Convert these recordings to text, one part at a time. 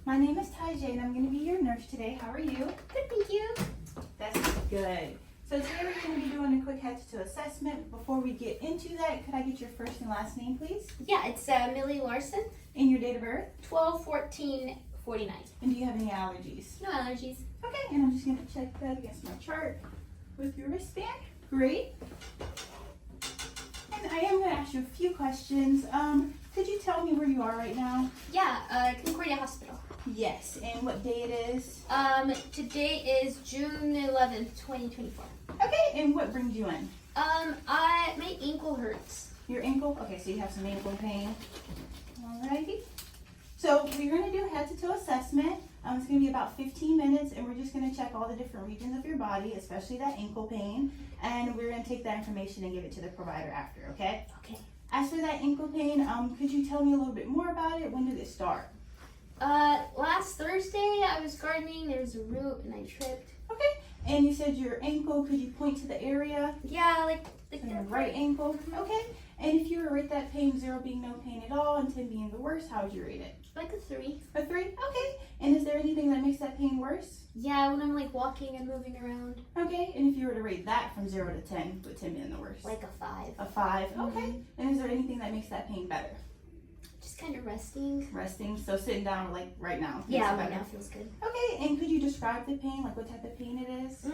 My name is Ty J, and I'm going to be your nurse today. How are you? Good, thank you. That's good. So today we're going to be doing a quick head-to-toe assessment. Before we get into that, could I get your first and last name, please? Yeah, it's Millie Larson, And your date of birth? 12/14/49. And do you have any allergies? No allergies. Okay, and I'm just going to check that against my chart with your wristband. Great. And I am going to ask you a few questions. Could you tell me where you are right now? Yeah, Concordia Hospital. Yes, and what day it is? Today is June 11th, 2024. Okay, and what brings you in? My ankle hurts. Your ankle? Okay, so you have some ankle pain. Alrighty. So we're going to do a head-to-toe assessment. It's going to be about 15 minutes, and we're just going to check all the different regions of your body, especially that ankle pain. And we're going to take that information and give it to the provider after, okay? Okay. As for that ankle pain, could you tell me a little bit more about it? When did it start? Last Thursday I was gardening, there was a root and I tripped. Okay. And you said your ankle, could you point to the area? Yeah, like Your that. right ankle? Okay. And if you were to rate that pain, 0 being no pain at all and 10 being the worst, how would you rate it? Like a 3. A 3? Okay. And is there anything that makes that pain worse? Yeah, when I'm like walking and moving around. Okay. And if you were to rate that from 0 to 10, with 10 being the worst? Like a 5. A 5. Okay. Mhm. And is there anything that makes that pain better? Just kind of resting. Resting. So sitting down like right now. makes Yeah, it right better. now feels good. Okay. And could you describe the pain? Like what type of pain it is?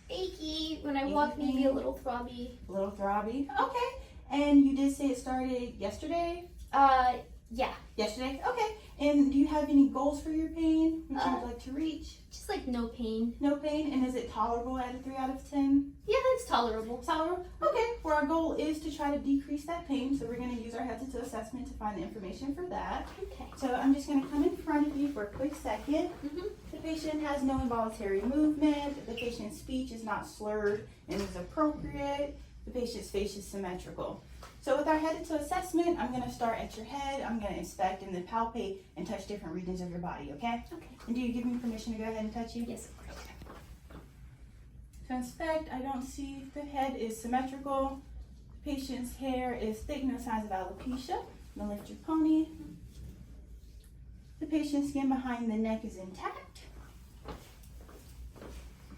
Achy. When I Achy walk, maybe pain? a little throbby. A little throbby. Okay. And you did say it started yesterday? Yeah. Yesterday? Okay. And do you have any goals for your pain? Which you would like to reach? Just like no pain. No pain? And is it tolerable at a 3 out of 10? Yeah, that's tolerable. Tolerable? Okay. Well, our goal is to try to decrease that pain, so we're going to use our head-to-toe assessment to find the information for that. Okay. So I'm just going to come in front of you for a quick second. Mhm. The patient has no involuntary movement. The patient's speech is not slurred and is appropriate. The patient's face is symmetrical. So with our head-to-toe assessment, I'm going to start at your head. I'm going to inspect and then palpate and touch different regions of your body, okay? Okay. And do you give me permission to go ahead and touch you? Yes, of course. To inspect, I don't see the head is symmetrical. The patient's hair is thick, no signs of alopecia. Now lift your pony. The patient's skin behind the neck is intact.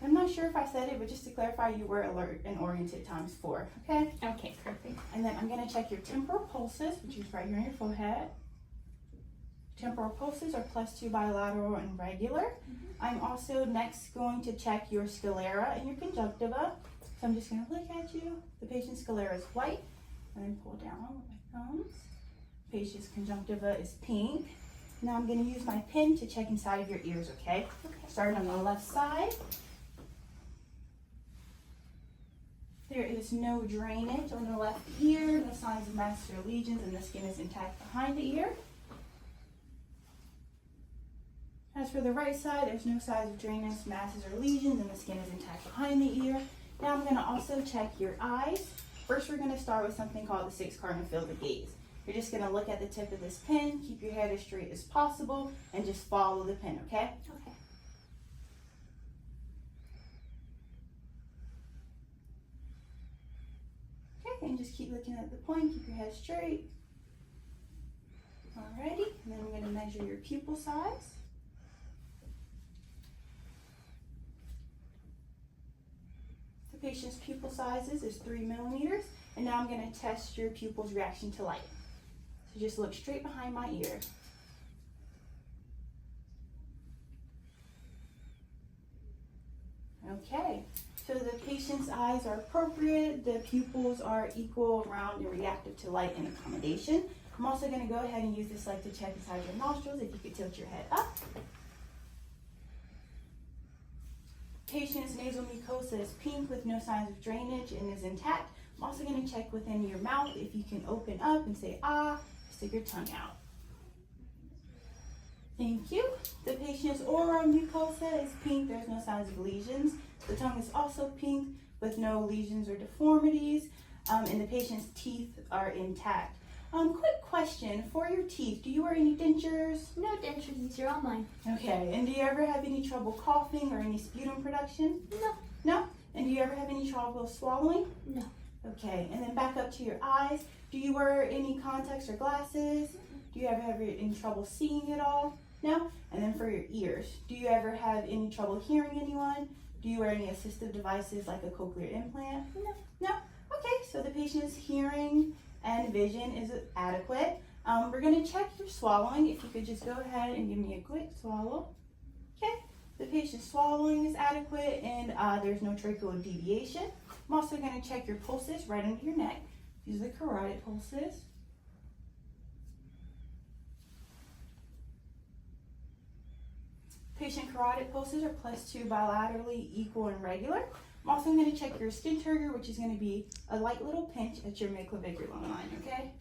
I'm not sure if I said it, but just to clarify, you were alert and oriented ×4, okay? Okay, perfect. And then I'm going to check your temporal pulses, which is right here on your forehead. Temporal pulses are +2 bilateral and regular. I'm also next going to check your sclera and your conjunctiva. So I'm just going to look at you. The patient's sclera is white, and then pull down with my thumbs. Patient's conjunctiva is pink. Now I'm going to use my pen to check inside of your ears, okay? Okay. Starting on the left side. There is no drainage on the left ear, no signs of masses or lesions, and the skin is intact behind the ear. As for the right side, there's no signs of drainage, masses, or lesions, and the skin is intact behind the ear. Now I'm going to also check your eyes. First, we're going to start with something called the 6 cardinal field of gaze. You're just going to look at the tip of this pen, keep your head as straight as possible, and just follow the pen, okay? Okay. Okay, and just keep looking at the point, keep your head straight. Alrighty, and then I'm going to measure your pupil size. The patient's pupil sizes is 3 millimeters, and now I'm going to test your pupil's reaction to light. So just look straight behind my ear. Okay, so the patient's eyes are appropriate, the pupils are equal, round, and reactive to light and accommodation. I'm also going to go ahead and use this light to check inside your nostrils, if you could tilt your head up. Patient's nasal mucosa is pink with no signs of drainage and is intact. I'm also going to check within your mouth, if you can open up and say ah, stick your tongue out. Thank you. The patient's oral mucosa is pink. There's no signs of lesions. The tongue is also pink with no lesions or deformities. And the patient's teeth are intact. Quick question. For your teeth, do you wear any dentures? No dentures, these are all mine. Okay. And do you ever have any trouble coughing or any sputum production? No. No? And do you ever have any trouble swallowing? No. Okay. And then back up to your eyes. Do you wear any contacts or glasses? Do you ever have any trouble seeing at all? No? And then for your ears, do you ever have any trouble hearing anyone? Do you wear any assistive devices like a cochlear implant? No. No? Okay, so the patient's hearing and vision is adequate. We're gonna check your swallowing. If you could just go ahead and give me a quick swallow. Okay, the patient's swallowing is adequate and there's no tracheal deviation. I'm also gonna check your pulses right under your neck. These are the carotid pulses. Patient carotid pulses are +2 bilaterally, equal and regular. I'm also going to check your skin trigger, which is going to be a light little pinch at your midclavicular line, okay?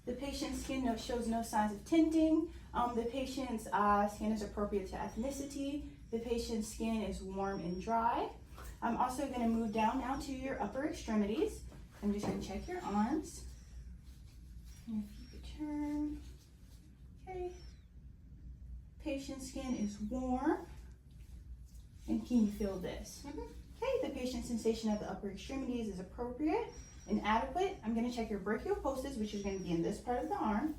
The patient's skin shows no signs of tinting. The patient's skin is appropriate to ethnicity. The patient's skin is warm and dry. I'm also going to move down now to your upper extremities. I'm just going to check your arms. And if you could turn, okay. Patient's skin is warm. And can you feel this? Okay, the patient's sensation of the upper extremities is appropriate and adequate. I'm going to check your brachial pulses, which is going to be in this part of the arm.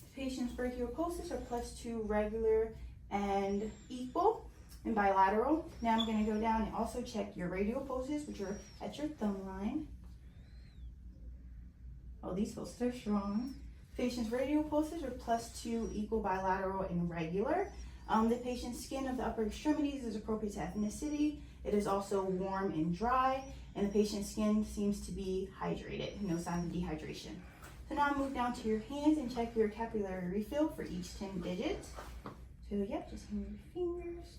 The patient's brachial pulses are +2 regular and equal and bilateral. Now I'm going to go down and also check your radial pulses, which are at your thumb line. Oh, these pulses are strong. Patient's radial pulses are +2 equal, bilateral, and regular. The patient's skin of the upper extremities is appropriate to ethnicity. It is also warm and dry, and the patient's skin seems to be hydrated. No signs of dehydration. So now I move down to your hands and check your capillary refill for each 10 digits. So yep, just move your fingers.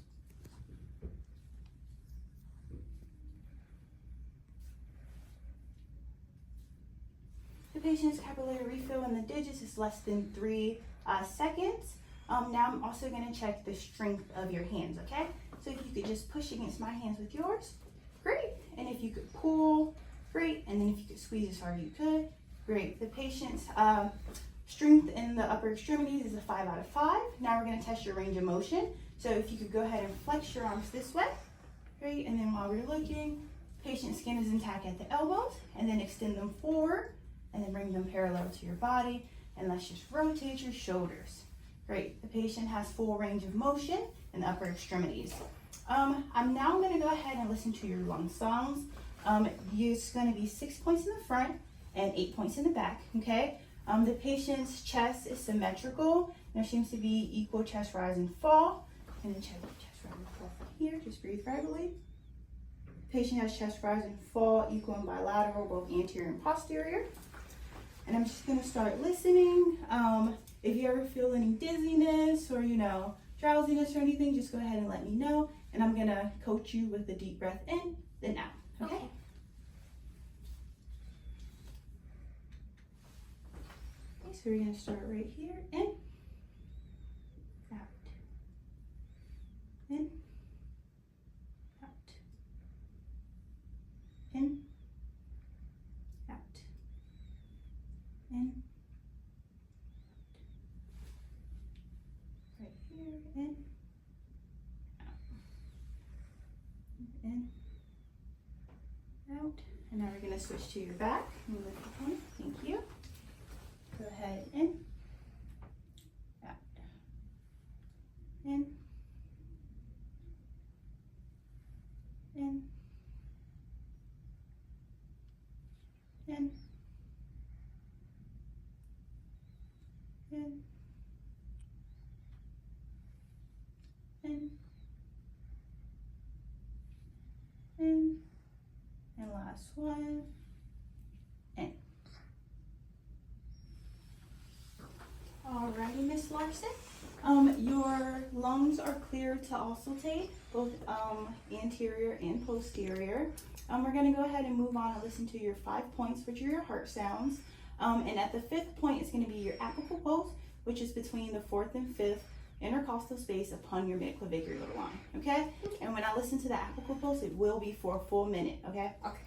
The patient's capillary refill in the digits is less than 3 seconds. Now I'm also going to check the strength of your hands, okay? So if you could just push against my hands with yours, great. And if you could pull, great. And then if you could squeeze as hard as you could, great. The patient's strength in the upper extremities is a 5 out of 5. Now we're going to test your range of motion. So if you could go ahead and flex your arms this way, great. And then while we're looking, patient's skin is intact at the elbows, and then extend them forward. And then bring them parallel to your body, and let's just rotate your shoulders. Great, the patient has full range of motion in the upper extremities. I'm now gonna go ahead and listen to your lung sounds. It's gonna be 6 points in the front and 8 points in the back, okay? The patient's chest is symmetrical. There seems to be equal chest rise and fall. And then check the chest rise and fall from here, just breathe regularly. Patient has chest rise and fall, equal and bilateral, both anterior and posterior. And I'm just gonna start listening. If you ever feel any dizziness or, drowsiness or anything, just go ahead and let me know. And I'm gonna coach you with a deep breath in, then out, okay? Okay, so we're gonna start right here, in, out, in, out, in, out, in, right here, in, out, in, out, and now we're going to switch to your back. Move the point. Thank you. Go ahead, in, out, in, in, in, in, in, and last one, in. Alrighty, Miss Larson. Your lungs are clear to auscultate, both anterior and posterior. We're going to go ahead and move on and listen to your 5 points, which are your heart sounds. And at the 5th point, it's going to be your apical pulse, which is between the 4th and 5th intercostal space upon your midclavicular line, okay? And when I listen to the apical pulse, it will be for a full minute, okay? Okay.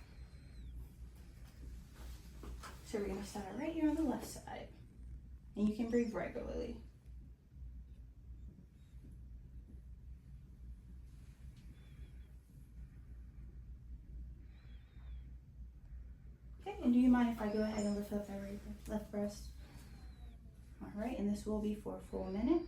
So we're gonna start right here on the left side. And you can breathe regularly. and do you mind if I go ahead and lift up that left breast? All right, and this will be for a full minute.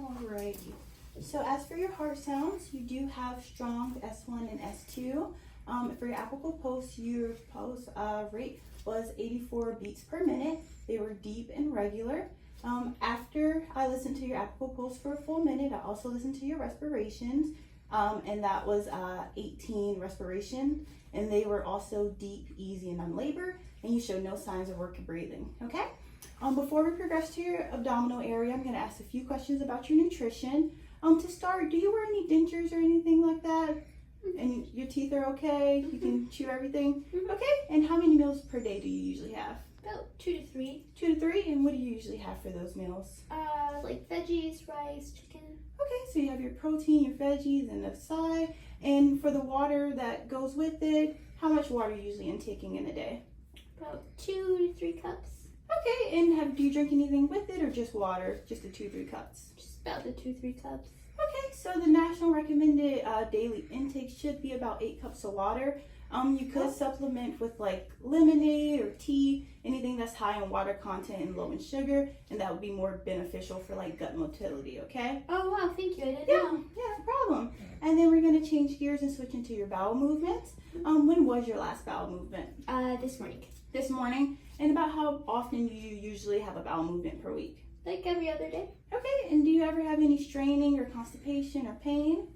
Alrighty. So as for your heart sounds, you do have strong S1 and S2. For your apical pulse, your pulse rate was 84 beats per minute. They were deep and regular. After I listened to your apical pulse for a full minute, I also listened to your respirations, and that was 18 respirations, and they were also deep, easy, and unlabored, and you showed no signs of work breathing, okay? Before we progress to your abdominal area, I'm going to ask a few questions about your nutrition. To start, do you wear any dentures or anything like that? And your teeth are okay? You can chew everything? Okay. And how many meals per day do you usually have? About 2 to 3. 2 to 3? And what do you usually have for those meals? Like veggies, rice, chicken. Okay, so you have your protein, your veggies, and the side. And for the water that goes with it, how much water are you usually intaking in a day? About 2 to 3 cups. Okay, and do you drink anything with it or just water? Just the 2-3 cups? Just about the 2-3 cups. Okay, so the national recommended daily intake should be about 8 cups of water. You could supplement with like lemonade or tea, anything that's high in water content and low in sugar, and that would be more beneficial for like gut motility, okay? Oh wow, thank you. I didn't Yeah, know. no problem. And then we're gonna change gears and switch into your bowel movements. When was your last bowel movement? This morning. This morning. And about how often do you usually have a bowel movement per week? Like every other day. Okay, and do you ever have any straining or constipation or pain?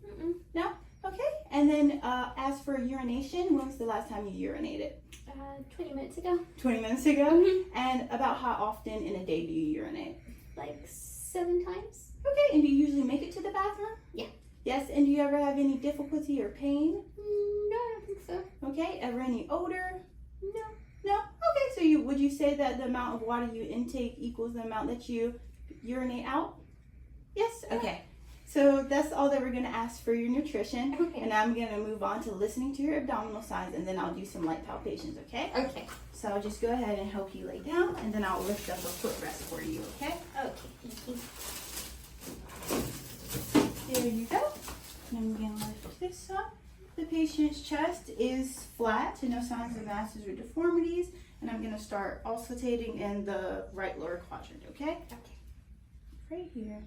No? Okay, and then as for urination, when was the last time you urinated? 20 minutes ago. 20 minutes ago? Mm-hmm. And about how often in a day do you urinate? Like 7 times. Okay, and do you usually make it to the bathroom? Yeah. Yes, and do you ever have any difficulty or pain? No, I don't think so. Okay, ever any odor? No. No? Okay, so would you say that the amount of water you intake equals the amount that you urinate out? Yes? Okay. So that's all that we're going to ask for your nutrition. Okay. And I'm going to move on to listening to your abdominal signs, and then I'll do some light palpations, okay? Okay. So I'll just go ahead and help you lay down, and then I'll lift up a footrest for you, okay? Okay, thank you. There you go. And I'm going to lift this up. The patient's chest is flat, so no signs of masses or deformities. And I'm going to start auscultating in the right lower quadrant, okay? Okay. Right here.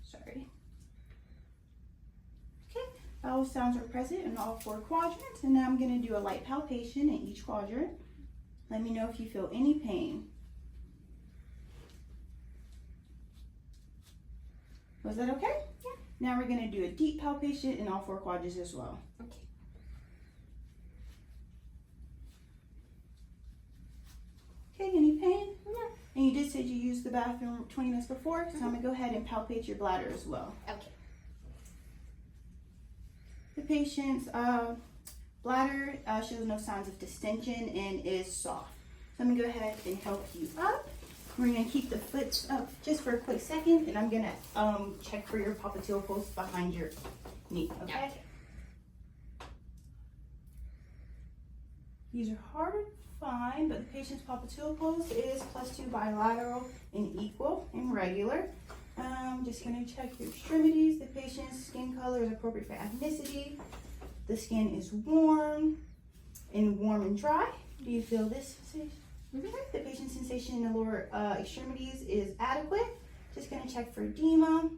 Sorry. Okay, bowel sounds are present in all 4 quadrants, and now I'm going to do a light palpation in each quadrant. Let me know if you feel any pain. Was that okay? Yeah. Now we're going to do a deep palpation in all 4 quadrants as well. Okay. Okay, any pain? No. And you did say you used the bathroom 20 minutes before, so I'm going to go ahead and palpate your bladder as well. Okay. The patient's Bladder shows no signs of distension and is soft. So I'm gonna go ahead and help you up. We're gonna keep the foot up just for a quick second, and I'm gonna check for your popliteal pulse behind your knee, okay? These are harder to find, but the patient's popliteal pulse is +2 bilateral and equal and regular. I'm just gonna check your extremities. The patient's skin color is appropriate for ethnicity. The skin is warm and dry. Do you feel this sensation? The patient's sensation in the lower extremities is adequate. Just gonna check for edema.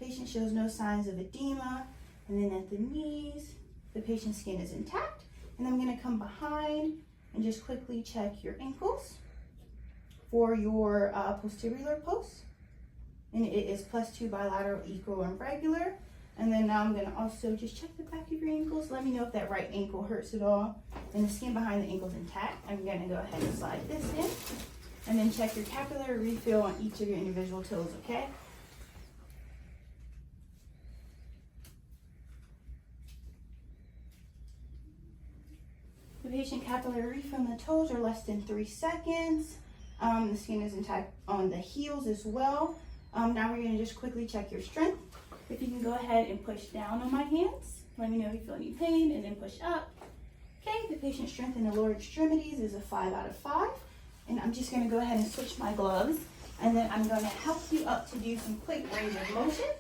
Patient shows no signs of edema. And then at the knees, the patient's skin is intact. And I'm gonna come behind and just quickly check your ankles for your posterior pulse. And it is +2 bilateral, equal, and regular. And then now I'm gonna also just check the back of your ankles. Let me know if that right ankle hurts at all. And the skin behind the ankle is intact. I'm gonna go ahead and slide this in. And then check your capillary refill on each of your individual toes, okay? The patient capillary refill on the toes are less than 3 seconds. The skin is intact on the heels as well. Now we're gonna just quickly check your strength. If you can go ahead and push down on my hands. Let me know if you feel any pain, and then push up. Okay, the patient's strength in the lower extremities is a 5 out of 5. And I'm just gonna go ahead and switch my gloves. And then I'm gonna help you up to do some quick range of motion.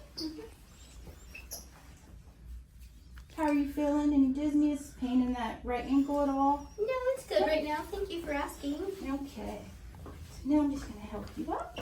How are you feeling? Any dizziness, pain in that right ankle at all? No, it's good right now. Thank you for asking. Okay. So now I'm just gonna help you up.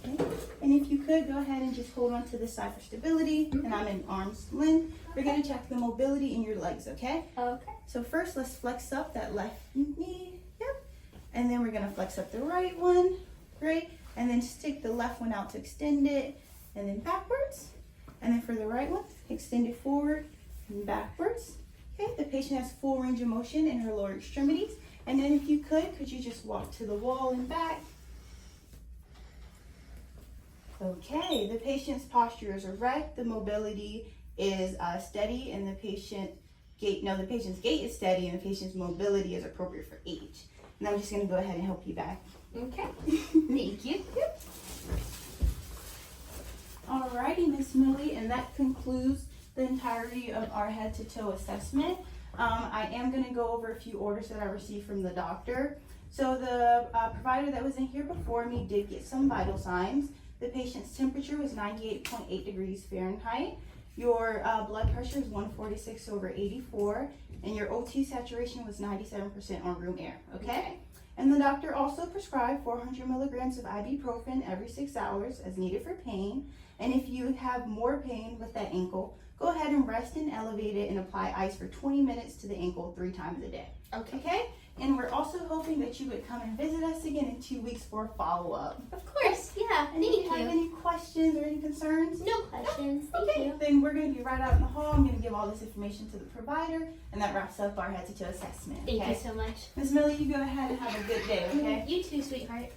Okay. And if you could, go ahead and just hold on to this side for stability. And I'm in arm's length. We're gonna check the mobility in your legs, okay? Okay. So first, let's flex up that left knee. Yep. And then we're gonna flex up the right one. Great. And then stick the left one out to extend it. And then backwards. And then for the right one, extend it forward and backwards. Okay, the patient has full range of motion in her lower extremities. And then if you could you just walk to the wall and back? Okay, the patient's posture is erect, the mobility is steady, and the patient's gait is steady, and the patient's mobility is appropriate for age. And I'm just gonna go ahead and help you back. Okay. Thank you. Yep. Alrighty, Miss Millie, and that concludes the entirety of our head to toe assessment. I am going to go over a few orders that I received from the doctor. So the provider that was in here before me did get some vital signs. The patient's temperature was 98.8 degrees Fahrenheit. Your blood pressure is 146/84, and your O2 saturation was 97% on room air, okay? And the doctor also prescribed 400 milligrams of ibuprofen every 6 hours as needed for pain. And if you have more pain with that ankle, go ahead and rest and elevate it and apply ice for 20 minutes to the ankle 3 times a day. Okay? And we're also hoping that you would come and visit us again in 2 weeks for a follow-up. Of course, yeah. And Thank if you have any questions or any concerns? No questions. Thank Okay, you. then we're going to be right out in the hall. I'm going to give all this information to the provider, and that wraps up our head to toe assessment. Thank Okay? you so much. Miss Millie, you go ahead and have a good day, okay? You too, sweetheart.